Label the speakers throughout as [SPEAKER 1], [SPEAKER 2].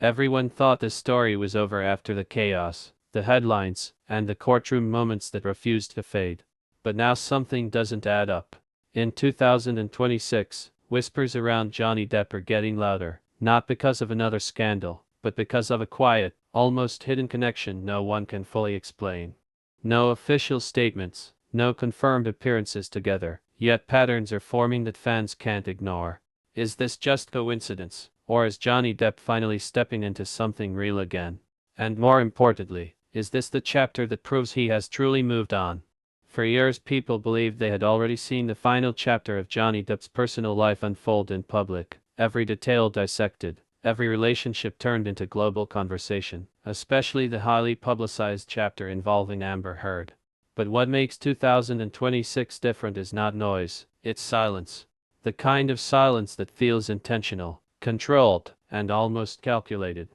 [SPEAKER 1] Everyone thought the story was over after the chaos, the headlines, and the courtroom moments that refused to fade. But now something doesn't add up. In 2026, whispers around Johnny Depp are getting louder, not because of another scandal, but because of a quiet, almost hidden connection no one can fully explain. No official statements, no confirmed appearances together, yet patterns are forming that fans can't ignore. Is this just coincidence, or is Johnny Depp finally stepping into something real again? And more importantly, is this the chapter that proves he has truly moved on? For years people believed they had already seen the final chapter of Johnny Depp's personal life unfold in public, every detail dissected, every relationship turned into global conversation, especially the highly publicized chapter involving Amber Heard. But what makes 2026 different is not noise, it's silence. The kind of silence that feels intentional, controlled, and almost calculated.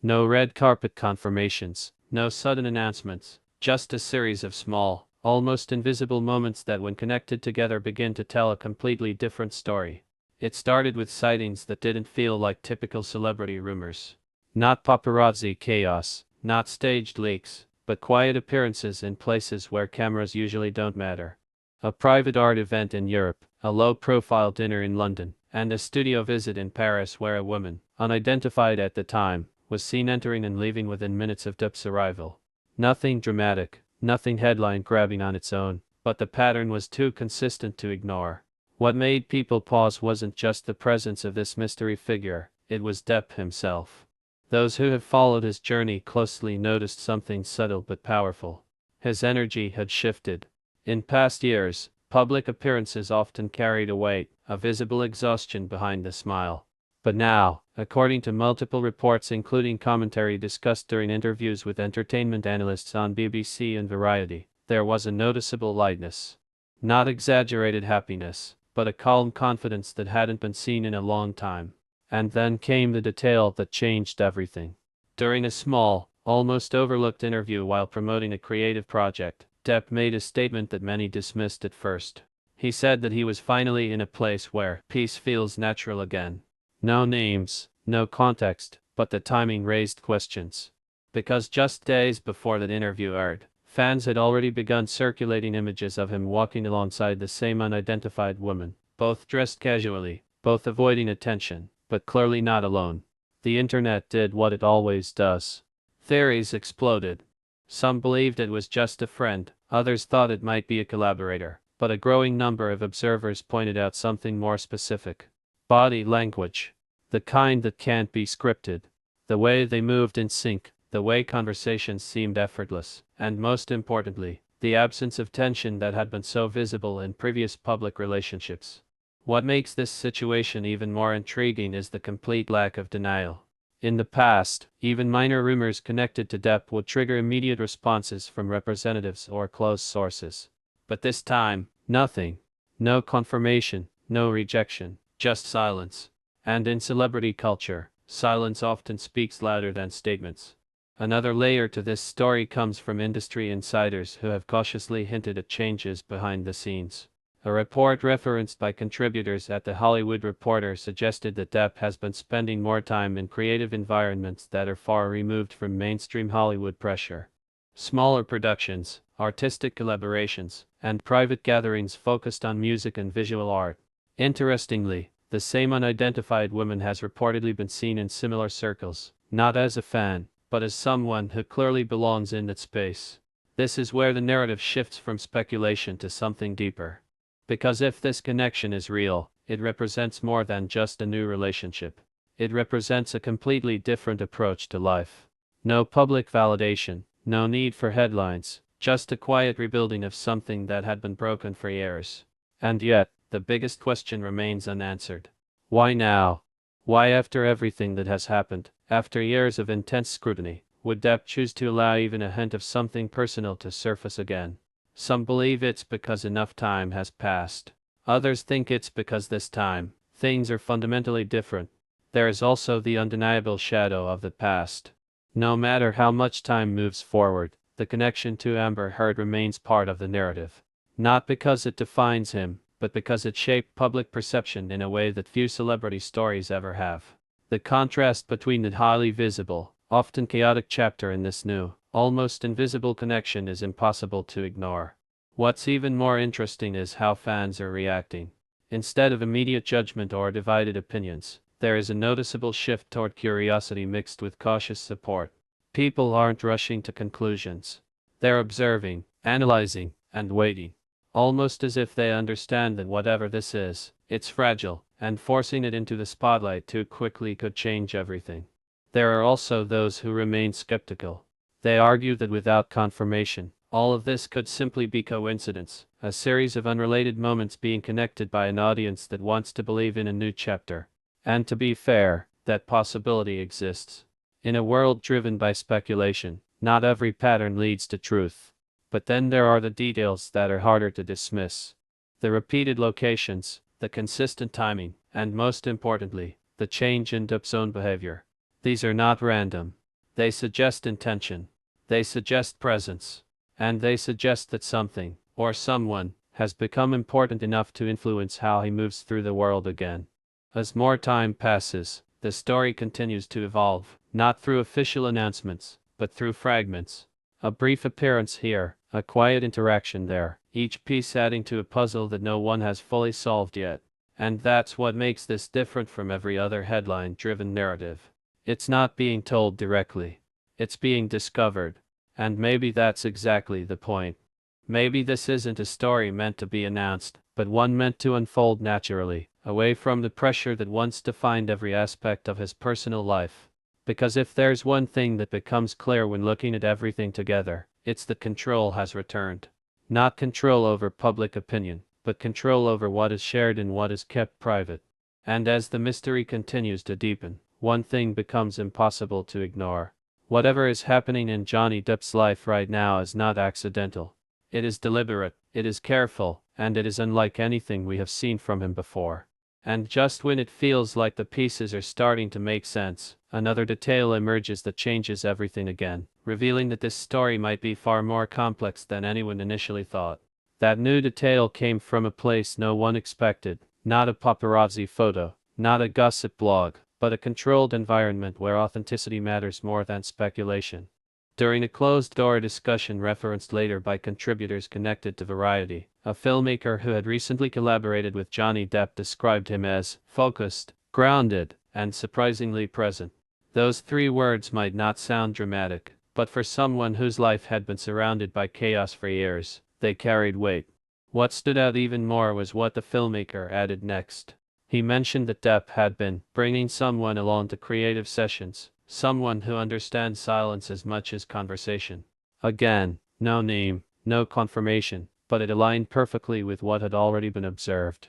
[SPEAKER 1] No red carpet confirmations, no sudden announcements, just a series of small, almost invisible moments that when connected together begin to tell a completely different story. It started with sightings that didn't feel like typical celebrity rumors. Not paparazzi chaos, not staged leaks, but quiet appearances in places where cameras usually don't matter. A private art event in Europe, a low-profile dinner in London, and a studio visit in Paris where a woman, unidentified at the time, was seen entering and leaving within minutes of Depp's arrival. Nothing dramatic, nothing headline-grabbing on its own, but the pattern was too consistent to ignore. What made people pause wasn't just the presence of this mystery figure, it was Depp himself. Those who have followed his journey closely noticed something subtle but powerful. His energy had shifted. In past years, public appearances often carried a weight, a visible exhaustion behind the smile. But now, according to multiple reports including commentary discussed during interviews with entertainment analysts on BBC and Variety, there was a noticeable lightness. Not exaggerated happiness, but a calm confidence that hadn't been seen in a long time. And then came the detail that changed everything. During a small, almost overlooked interview while promoting a creative project, Depp made a statement that many dismissed at first. He said that he was finally in a place where peace feels natural again. No names, no context, but the timing raised questions. Because just days before that interview aired, fans had already begun circulating images of him walking alongside the same unidentified woman, both dressed casually, both avoiding attention, but clearly not alone. The internet did what it always does. Theories exploded. Some believed it was just a friend, others thought it might be a collaborator, but a growing number of observers pointed out something more specific. Body language. The kind that can't be scripted. The way they moved in sync, the way conversations seemed effortless, and most importantly, the absence of tension that had been so visible in previous public relationships. What makes this situation even more intriguing is the complete lack of denial. In the past, even minor rumors connected to Depp would trigger immediate responses from representatives or close sources. But this time, nothing. No confirmation, no rejection, just silence. And in celebrity culture, silence often speaks louder than statements. Another layer to this story comes from industry insiders who have cautiously hinted at changes behind the scenes. A report referenced by contributors at The Hollywood Reporter suggested that Depp has been spending more time in creative environments that are far removed from mainstream Hollywood pressure. Smaller productions, artistic collaborations, and private gatherings focused on music and visual art. Interestingly, the same unidentified woman has reportedly been seen in similar circles, not as a fan, but as someone who clearly belongs in that space. This is where the narrative shifts from speculation to something deeper. Because if this connection is real, it represents more than just a new relationship. It represents a completely different approach to life. No public validation, no need for headlines, just a quiet rebuilding of something that had been broken for years. And yet, the biggest question remains unanswered. Why now? Why after everything that has happened, after years of intense scrutiny, would Depp choose to allow even a hint of something personal to surface again? Some believe it's because enough time has passed. Others think it's because this time, things are fundamentally different. There is also the undeniable shadow of the past. No matter how much time moves forward, the connection to Amber Heard remains part of the narrative. Not because it defines him, but because it shaped public perception in a way that few celebrity stories ever have. The contrast between the highly visible, often chaotic chapter and this new, almost invisible connection is impossible to ignore. What's even more interesting is how fans are reacting. Instead of immediate judgment or divided opinions, there is a noticeable shift toward curiosity mixed with cautious support. People aren't rushing to conclusions. They're observing, analyzing, and waiting. Almost as if they understand that whatever this is, it's fragile, and forcing it into the spotlight too quickly could change everything. There are also those who remain skeptical. They argue that without confirmation, all of this could simply be coincidence, a series of unrelated moments being connected by an audience that wants to believe in a new chapter. And to be fair, that possibility exists. In a world driven by speculation, not every pattern leads to truth. But then there are the details that are harder to dismiss. The repeated locations, the consistent timing, and most importantly, the change in Depp's own behavior. These are not random. They suggest intention. They suggest presence. And they suggest that something, or someone, has become important enough to influence how he moves through the world again. As more time passes, the story continues to evolve, not through official announcements, but through fragments. A brief appearance here, a quiet interaction there, each piece adding to a puzzle that no one has fully solved yet. And that's what makes this different from every other headline-driven narrative. It's not being told directly. It's being discovered. And maybe that's exactly the point. Maybe this isn't a story meant to be announced, but one meant to unfold naturally, away from the pressure that wants to find every aspect of his personal life. Because if there's one thing that becomes clear when looking at everything together, it's that control has returned. Not control over public opinion, but control over what is shared and what is kept private. And as the mystery continues to deepen, one thing becomes impossible to ignore. Whatever is happening in Johnny Depp's life right now is not accidental. It is deliberate, it is careful, and it is unlike anything we have seen from him before. And just when it feels like the pieces are starting to make sense, another detail emerges that changes everything again, revealing that this story might be far more complex than anyone initially thought. That new detail came from a place no one expected, not a paparazzi photo, not a gossip blog, but a controlled environment where authenticity matters more than speculation. During a closed-door discussion referenced later by contributors connected to Variety, a filmmaker who had recently collaborated with Johnny Depp described him as focused, grounded, and surprisingly present. Those three words might not sound dramatic, but for someone whose life had been surrounded by chaos for years, they carried weight. What stood out even more was what the filmmaker added next. He mentioned that Depp had been bringing someone along to creative sessions, someone who understands silence as much as conversation. Again, no name, no confirmation, but it aligned perfectly with what had already been observed.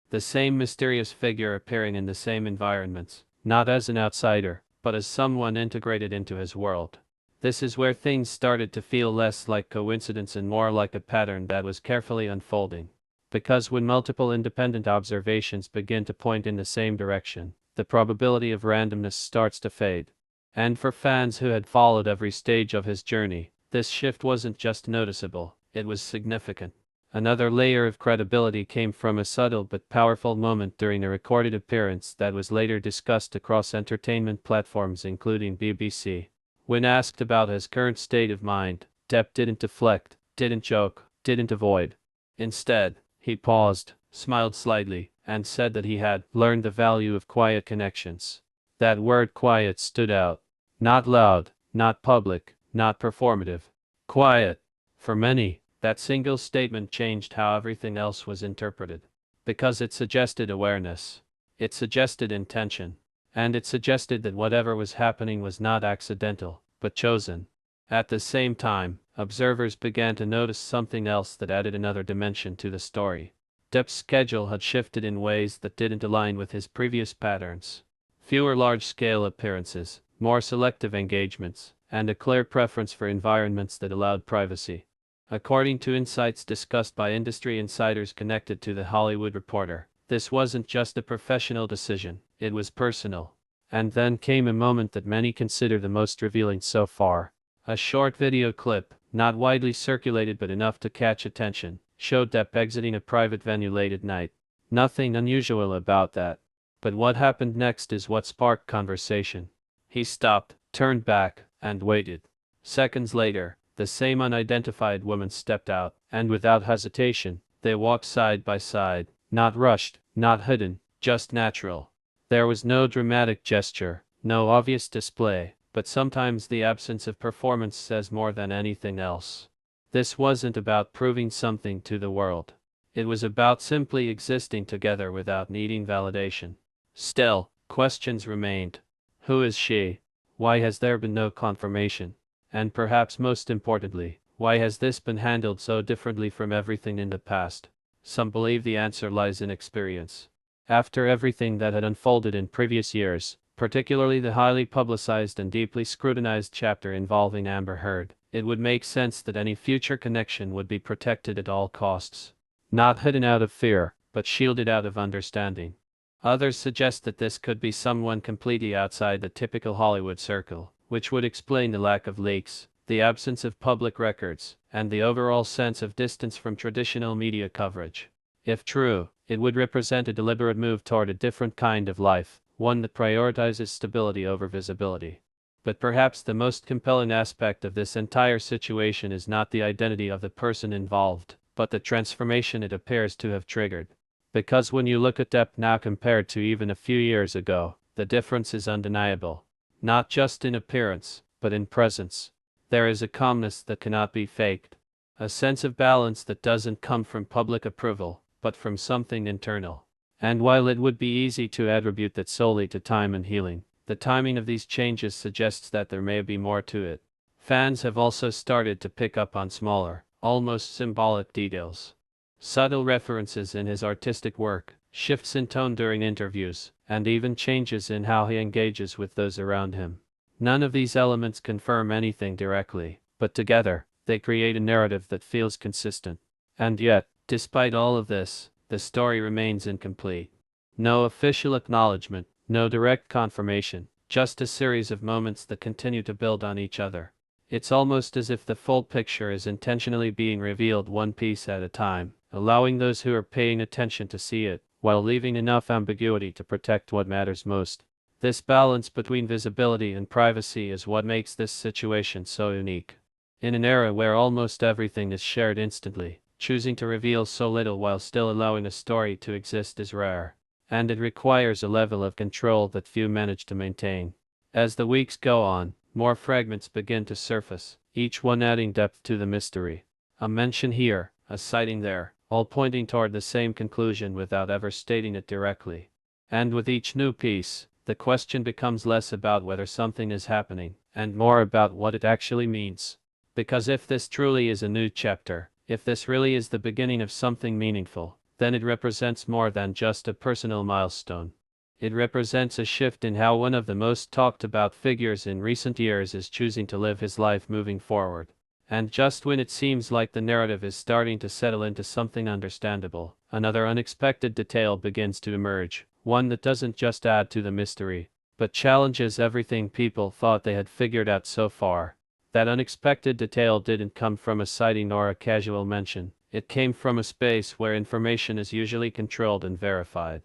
[SPEAKER 1] The same mysterious figure appearing in the same environments, not as an outsider, but as someone integrated into his world. This is where things started to feel less like coincidence and more like a pattern that was carefully unfolding. Because when multiple independent observations begin to point in the same direction, the probability of randomness starts to fade. And for fans who had followed every stage of his journey, this shift wasn't just noticeable, it was significant. Another layer of credibility came from a subtle but powerful moment during a recorded appearance that was later discussed across entertainment platforms including BBC. When asked about his current state of mind, Depp didn't deflect, didn't joke, didn't avoid. Instead, he paused, smiled slightly, and said that he had learned the value of quiet connections. That word quiet stood out. Not loud, not public, not performative. Quiet. For many, that single statement changed how everything else was interpreted. Because it suggested awareness. It suggested intention. And it suggested that whatever was happening was not accidental, but chosen. At the same time, observers began to notice something else that added another dimension to the story. Depp's schedule had shifted in ways that didn't align with his previous patterns. Fewer large-scale appearances, more selective engagements, and a clear preference for environments that allowed privacy. According to insights discussed by industry insiders connected to The Hollywood Reporter, this wasn't just a professional decision, it was personal. And then came a moment that many consider the most revealing so far. A short video clip, not widely circulated but enough to catch attention, showed Depp exiting a private venue late at night. Nothing unusual about that. But what happened next is what sparked conversation. He stopped, turned back, and waited. Seconds later, the same unidentified woman stepped out, and without hesitation, they walked side by side, not rushed, not hidden, just natural. There was no dramatic gesture, no obvious display, but sometimes the absence of performance says more than anything else. This wasn't about proving something to the world. It was about simply existing together without needing validation. Still, questions remained. Who is she? Why has there been no confirmation? And perhaps most importantly, why has this been handled so differently from everything in the past? Some believe the answer lies in experience. After everything that had unfolded in previous years, particularly the highly publicized and deeply scrutinized chapter involving Amber Heard, it would make sense that any future connection would be protected at all costs. Not hidden out of fear, but shielded out of understanding. Others suggest that this could be someone completely outside the typical Hollywood circle, which would explain the lack of leaks, the absence of public records, and the overall sense of distance from traditional media coverage. If true, it would represent a deliberate move toward a different kind of life, one that prioritizes stability over visibility. But perhaps the most compelling aspect of this entire situation is not the identity of the person involved, but the transformation it appears to have triggered. Because when you look at Depp now compared to even a few years ago, the difference is undeniable. Not just in appearance, but in presence. There is a calmness that cannot be faked. A sense of balance that doesn't come from public approval, but from something internal. And while it would be easy to attribute that solely to time and healing, the timing of these changes suggests that there may be more to it. Fans have also started to pick up on smaller, almost symbolic details. Subtle references in his artistic work, shifts in tone during interviews, and even changes in how he engages with those around him. None of these elements confirm anything directly, but together, they create a narrative that feels consistent. And yet, despite all of this, the story remains incomplete. No official acknowledgement, no direct confirmation, just a series of moments that continue to build on each other. It's almost as if the full picture is intentionally being revealed one piece at a time, allowing those who are paying attention to see it, while leaving enough ambiguity to protect what matters most. This balance between visibility and privacy is what makes this situation so unique. In an era where almost everything is shared instantly, choosing to reveal so little while still allowing a story to exist is rare. And it requires a level of control that few manage to maintain. As the weeks go on, more fragments begin to surface, each one adding depth to the mystery. A mention here, a sighting there, all pointing toward the same conclusion without ever stating it directly. And with each new piece, the question becomes less about whether something is happening, and more about what it actually means. Because if this truly is a new chapter, if this really is the beginning of something meaningful, then it represents more than just a personal milestone. It represents a shift in how one of the most talked about figures in recent years is choosing to live his life moving forward. And just when it seems like the narrative is starting to settle into something understandable, another unexpected detail begins to emerge, one that doesn't just add to the mystery, but challenges everything people thought they had figured out so far. That unexpected detail didn't come from a sighting or a casual mention. It came from a space where information is usually controlled and verified.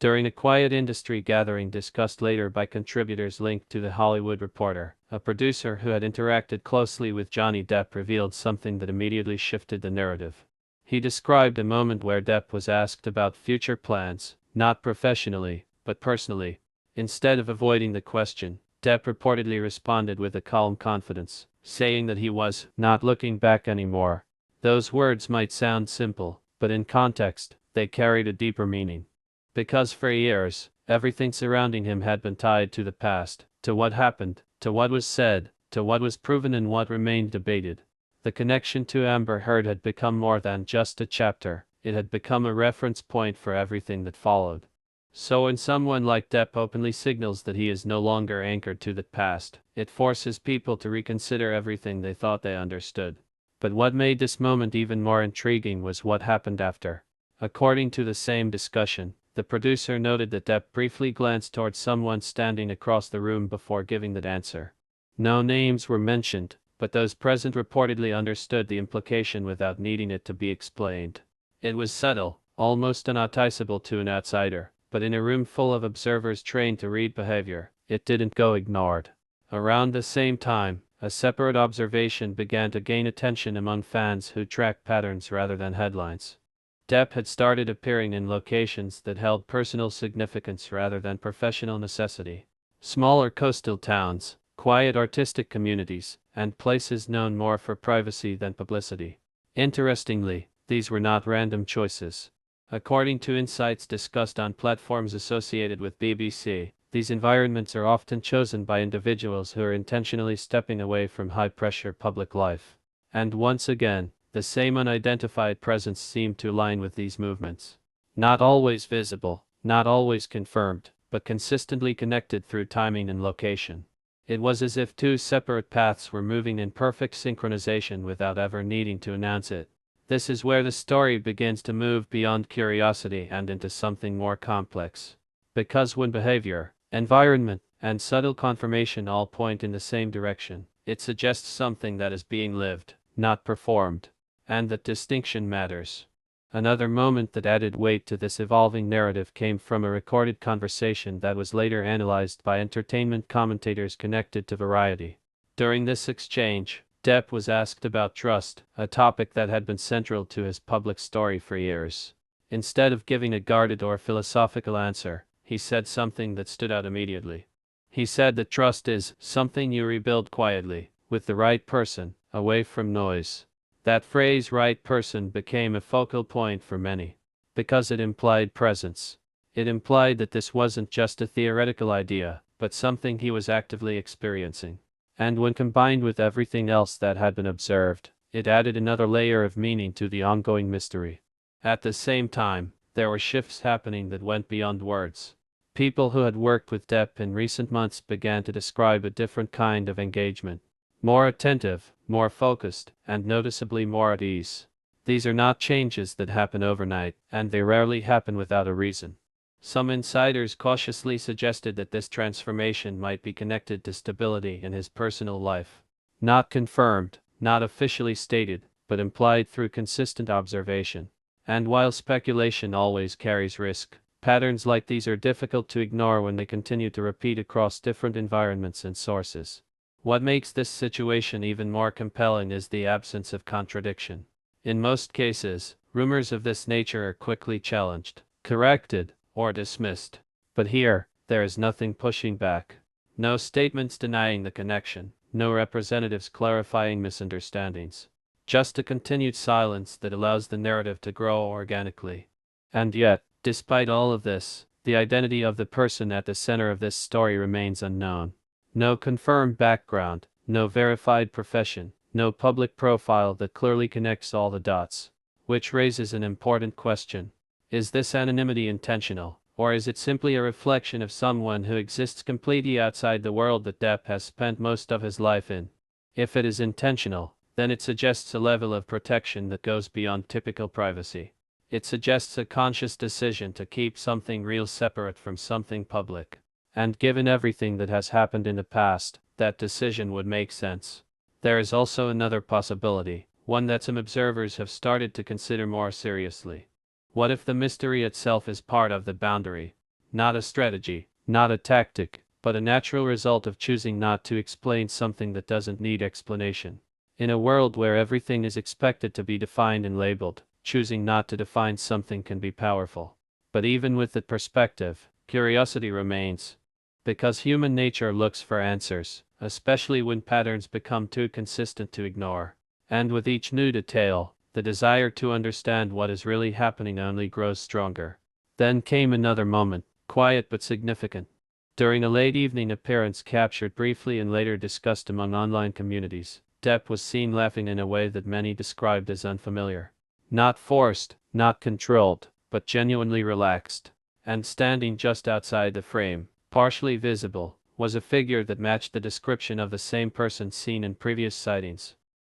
[SPEAKER 1] During a quiet industry gathering discussed later by contributors linked to The Hollywood Reporter, a producer who had interacted closely with Johnny Depp revealed something that immediately shifted the narrative. He described a moment where Depp was asked about future plans, not professionally, but personally. Instead of avoiding the question, Depp reportedly responded with a calm confidence, saying that he was not looking back anymore. Those words might sound simple, but in context, they carried a deeper meaning. Because for years, everything surrounding him had been tied to the past, to what happened, to what was said, to what was proven and what remained debated. The connection to Amber Heard had become more than just a chapter, it had become a reference point for everything that followed. So when someone like Depp openly signals that he is no longer anchored to the past, it forces people to reconsider everything they thought they understood. But what made this moment even more intriguing was what happened after. According to the same discussion, the producer noted that Depp briefly glanced towards someone standing across the room before giving that answer. No names were mentioned, but those present reportedly understood the implication without needing it to be explained. It was subtle, almost unnoticeable to an outsider, But in a room full of observers trained to read behavior, it didn't go ignored. Around the same time, a separate observation began to gain attention among fans who tracked patterns rather than headlines. Depp had started appearing in locations that held personal significance rather than professional necessity. Smaller coastal towns, quiet artistic communities, and places known more for privacy than publicity. Interestingly, these were not random choices. According to insights discussed on platforms associated with BBC, these environments are often chosen by individuals who are intentionally stepping away from high-pressure public life. And once again, the same unidentified presence seemed to align with these movements. Not always visible, not always confirmed, but consistently connected through timing and location. It was as if two separate paths were moving in perfect synchronization without ever needing to announce it. This is where the story begins to move beyond curiosity and into something more complex. Because when behavior, environment, and subtle confirmation all point in the same direction, it suggests something that is being lived, not performed, and that distinction matters. Another moment that added weight to this evolving narrative came from a recorded conversation that was later analyzed by entertainment commentators connected to Variety. During this exchange, Depp was asked about trust, a topic that had been central to his public story for years. Instead of giving a guarded or philosophical answer, he said something that stood out immediately. He said that trust is something you rebuild quietly, with the right person, away from noise. That phrase "right person" became a focal point for many, because it implied presence. It implied that this wasn't just a theoretical idea, but something he was actively experiencing. And when combined with everything else that had been observed, it added another layer of meaning to the ongoing mystery. At the same time, there were shifts happening that went beyond words. People who had worked with Depp in recent months began to describe a different kind of engagement. More attentive, more focused, and noticeably more at ease. These are not changes that happen overnight, and they rarely happen without a reason. Some insiders cautiously suggested that this transformation might be connected to stability in his personal life. Not confirmed, not officially stated, but implied through consistent observation. And while speculation always carries risk, patterns like these are difficult to ignore when they continue to repeat across different environments and sources. What makes this situation even more compelling is the absence of contradiction. In most cases, rumors of this nature are quickly challenged, corrected, or dismissed. But here, there is nothing pushing back. No statements denying the connection, no representatives clarifying misunderstandings. Just a continued silence that allows the narrative to grow organically. And yet, despite all of this, the identity of the person at the center of this story remains unknown. No confirmed background, no verified profession, no public profile that clearly connects all the dots. Which raises an important question. Is this anonymity intentional, or is it simply a reflection of someone who exists completely outside the world that Depp has spent most of his life in? If it is intentional, then it suggests a level of protection that goes beyond typical privacy. It suggests a conscious decision to keep something real separate from something public. And given everything that has happened in the past, that decision would make sense. There is also another possibility, one that some observers have started to consider more seriously. What if the mystery itself is part of the boundary? Not a strategy, not a tactic, but a natural result of choosing not to explain something that doesn't need explanation. In a world where everything is expected to be defined and labeled, choosing not to define something can be powerful. But even with that perspective, curiosity remains. Because human nature looks for answers, especially when patterns become too consistent to ignore. And with each new detail, the desire to understand what is really happening only grows stronger. Then came another moment, quiet but significant. During a late evening appearance captured briefly and later discussed among online communities, Depp was seen laughing in a way that many described as unfamiliar. Not forced, not controlled, but genuinely relaxed. And standing just outside the frame, partially visible, was a figure that matched the description of the same person seen in previous sightings.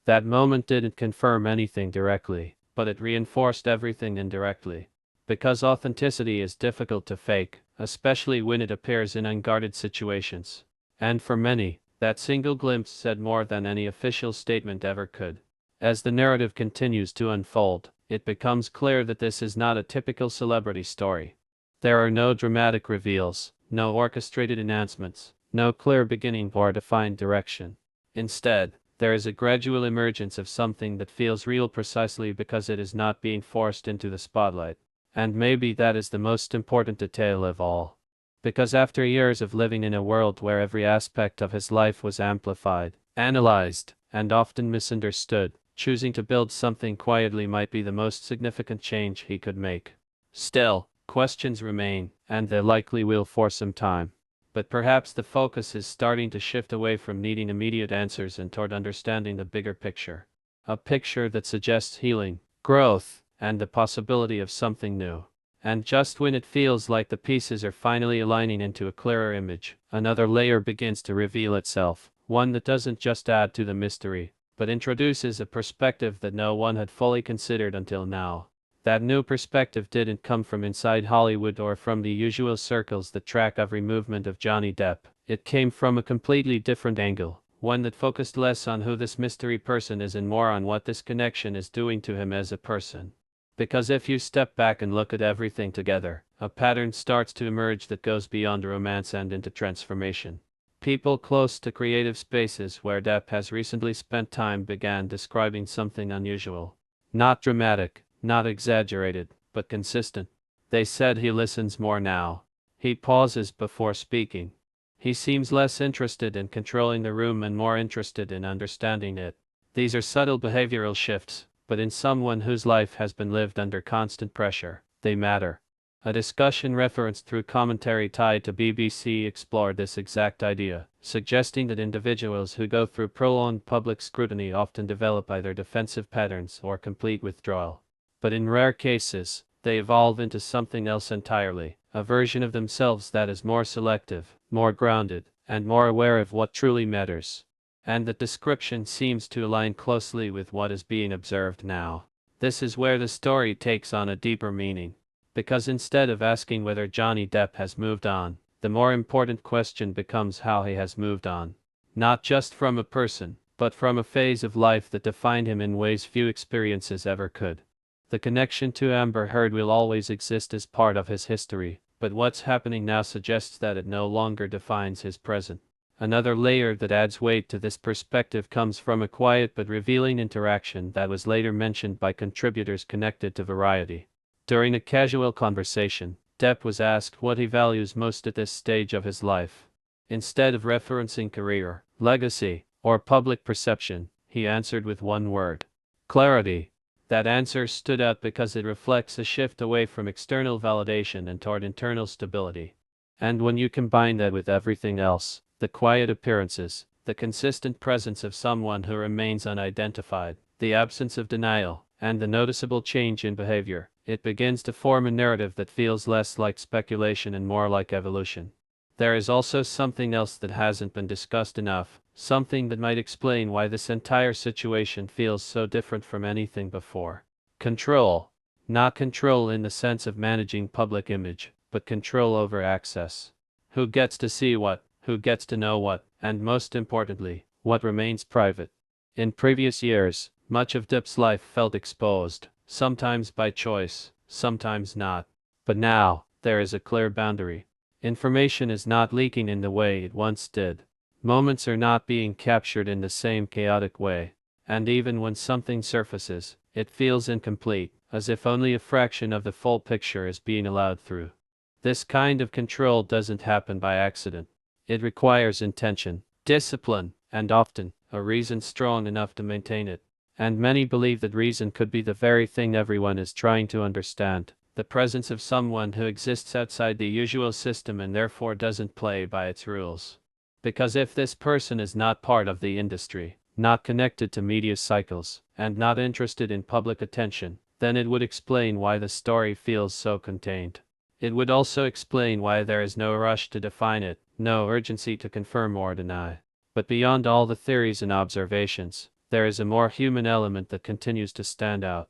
[SPEAKER 1] That moment didn't confirm anything directly, but it reinforced everything indirectly. Because authenticity is difficult to fake, especially when it appears in unguarded situations. And for many, that single glimpse said more than any official statement ever could. As the narrative continues to unfold, it becomes clear that this is not a typical celebrity story. There are no dramatic reveals, no orchestrated announcements, no clear beginning or defined direction. Instead, there is a gradual emergence of something that feels real precisely because it is not being forced into the spotlight. And maybe that is the most important detail of all. Because after years of living in a world where every aspect of his life was amplified, analyzed, and often misunderstood, choosing to build something quietly might be the most significant change he could make. Still, questions remain, and they likely will for some time. But perhaps the focus is starting to shift away from needing immediate answers and toward understanding the bigger picture. A picture that suggests healing, growth, and the possibility of something new. And just when it feels like the pieces are finally aligning into a clearer image, another layer begins to reveal itself, one that doesn't just add to the mystery, but introduces a perspective that no one had fully considered until now. That new perspective didn't come from inside Hollywood or from the usual circles that track every movement of Johnny Depp. It came from a completely different angle, one that focused less on who this mystery person is and more on what this connection is doing to him as a person. Because if you step back and look at everything together, a pattern starts to emerge that goes beyond romance and into transformation. People close to creative spaces where Depp has recently spent time began describing something unusual. Not dramatic, not exaggerated, but consistent. They said he listens more now. He pauses before speaking. He seems less interested in controlling the room and more interested in understanding it. These are subtle behavioral shifts, but in someone whose life has been lived under constant pressure, they matter. A discussion referenced through commentary tied to BBC explored this exact idea, suggesting that individuals who go through prolonged public scrutiny often develop either defensive patterns or complete withdrawal. But in rare cases, they evolve into something else entirely, a version of themselves that is more selective, more grounded, and more aware of what truly matters. And that description seems to align closely with what is being observed now. This is where the story takes on a deeper meaning. Because instead of asking whether Johnny Depp has moved on, the more important question becomes how he has moved on. Not just from a person, but from a phase of life that defined him in ways few experiences ever could. The connection to Amber Heard will always exist as part of his history, but what's happening now suggests that it no longer defines his present. Another layer that adds weight to this perspective comes from a quiet but revealing interaction that was later mentioned by contributors connected to Variety. During a casual conversation, Depp was asked what he values most at this stage of his life. Instead of referencing career, legacy, or public perception, he answered with one word: clarity. That answer stood out because it reflects a shift away from external validation and toward internal stability. And when you combine that with everything else, the quiet appearances, the consistent presence of someone who remains unidentified, the absence of denial, and the noticeable change in behavior, it begins to form a narrative that feels less like speculation and more like evolution. There is also something else that hasn't been discussed enough, something that might explain why this entire situation feels so different from anything before. Control. Not control in the sense of managing public image, but control over access. Who gets to see what, who gets to know what, and most importantly, what remains private. In previous years, much of Depp's life felt exposed, sometimes by choice, sometimes not. But now, there is a clear boundary. Information is not leaking in the way it once did. Moments are not being captured in the same chaotic way. And even when something surfaces, it feels incomplete, as if only a fraction of the full picture is being allowed through. This kind of control doesn't happen by accident. It requires intention, discipline, and often, a reason strong enough to maintain it. And many believe that reason could be the very thing everyone is trying to understand. The presence of someone who exists outside the usual system and therefore doesn't play by its rules. Because if this person is not part of the industry, not connected to media cycles, and not interested in public attention, then it would explain why the story feels so contained. It would also explain why there is no rush to define it, no urgency to confirm or deny. But beyond all the theories and observations, there is a more human element that continues to stand out.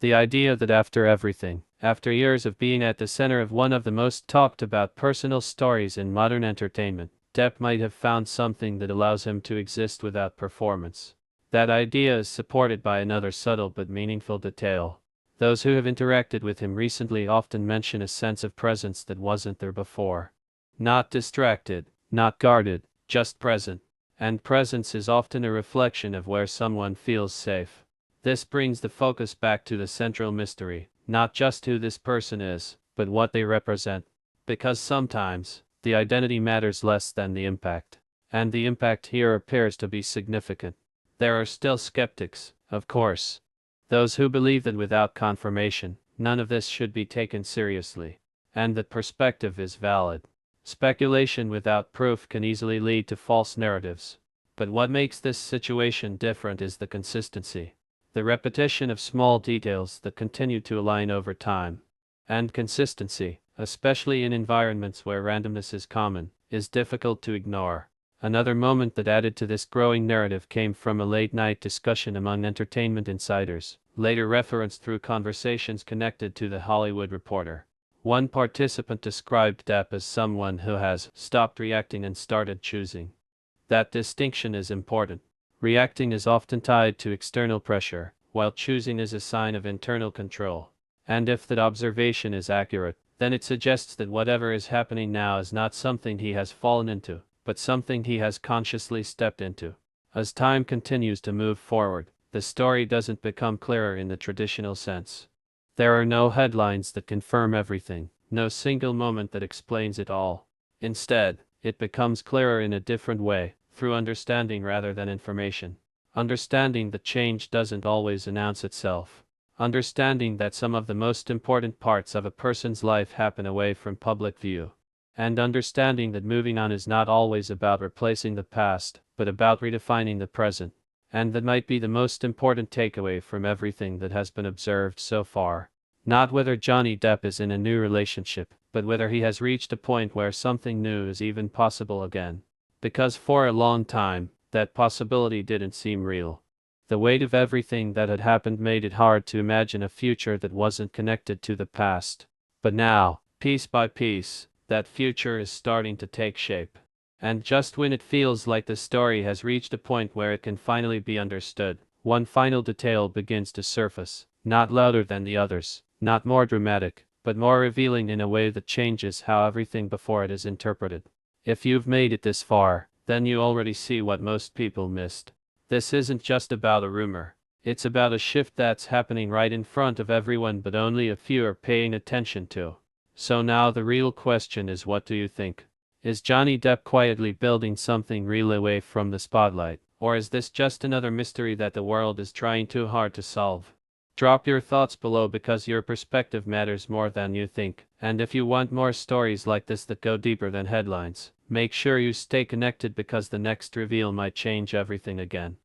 [SPEAKER 1] The idea that after everything, after years of being at the center of one of the most talked about personal stories in modern entertainment, Depp might have found something that allows him to exist without performance. That idea is supported by another subtle but meaningful detail. Those who have interacted with him recently often mention a sense of presence that wasn't there before. Not distracted, not guarded, just present. And presence is often a reflection of where someone feels safe. This brings the focus back to the central mystery, not just who this person is, but what they represent. Because sometimes, the identity matters less than the impact. And the impact here appears to be significant. There are still skeptics, of course. Those who believe that without confirmation, none of this should be taken seriously. And that perspective is valid. Speculation without proof can easily lead to false narratives. But what makes this situation different is the consistency. The repetition of small details that continue to align over time. And consistency, especially in environments where randomness is common, is difficult to ignore. Another moment that added to this growing narrative came from a late-night discussion among entertainment insiders, later referenced through conversations connected to The Hollywood Reporter. One participant described Depp as someone who has stopped reacting and started choosing. That distinction is important. Reacting is often tied to external pressure, while choosing is a sign of internal control. And if that observation is accurate, then it suggests that whatever is happening now is not something he has fallen into, but something he has consciously stepped into. As time continues to move forward, the story doesn't become clearer in the traditional sense. There are no headlines that confirm everything, no single moment that explains it all. Instead, it becomes clearer in a different way, through understanding rather than information. Understanding that change doesn't always announce itself. Understanding that some of the most important parts of a person's life happen away from public view. And understanding that moving on is not always about replacing the past, but about redefining the present. And that might be the most important takeaway from everything that has been observed so far. Not whether Johnny Depp is in a new relationship, but whether he has reached a point where something new is even possible again. Because for a long time, that possibility didn't seem real. The weight of everything that had happened made it hard to imagine a future that wasn't connected to the past. But now, piece by piece, that future is starting to take shape. And just when it feels like the story has reached a point where it can finally be understood, one final detail begins to surface, not louder than the others, not more dramatic, but more revealing in a way that changes how everything before it is interpreted. If you've made it this far, then you already see what most people missed. This isn't just about a rumor. It's about a shift that's happening right in front of everyone but only a few are paying attention to. So now the real question is, what do you think? Is Johnny Depp quietly building something real away from the spotlight, or is this just another mystery that the world is trying too hard to solve? Drop your thoughts below because your perspective matters more than you think, and if you want more stories like this that go deeper than headlines, make sure you stay connected because the next reveal might change everything again.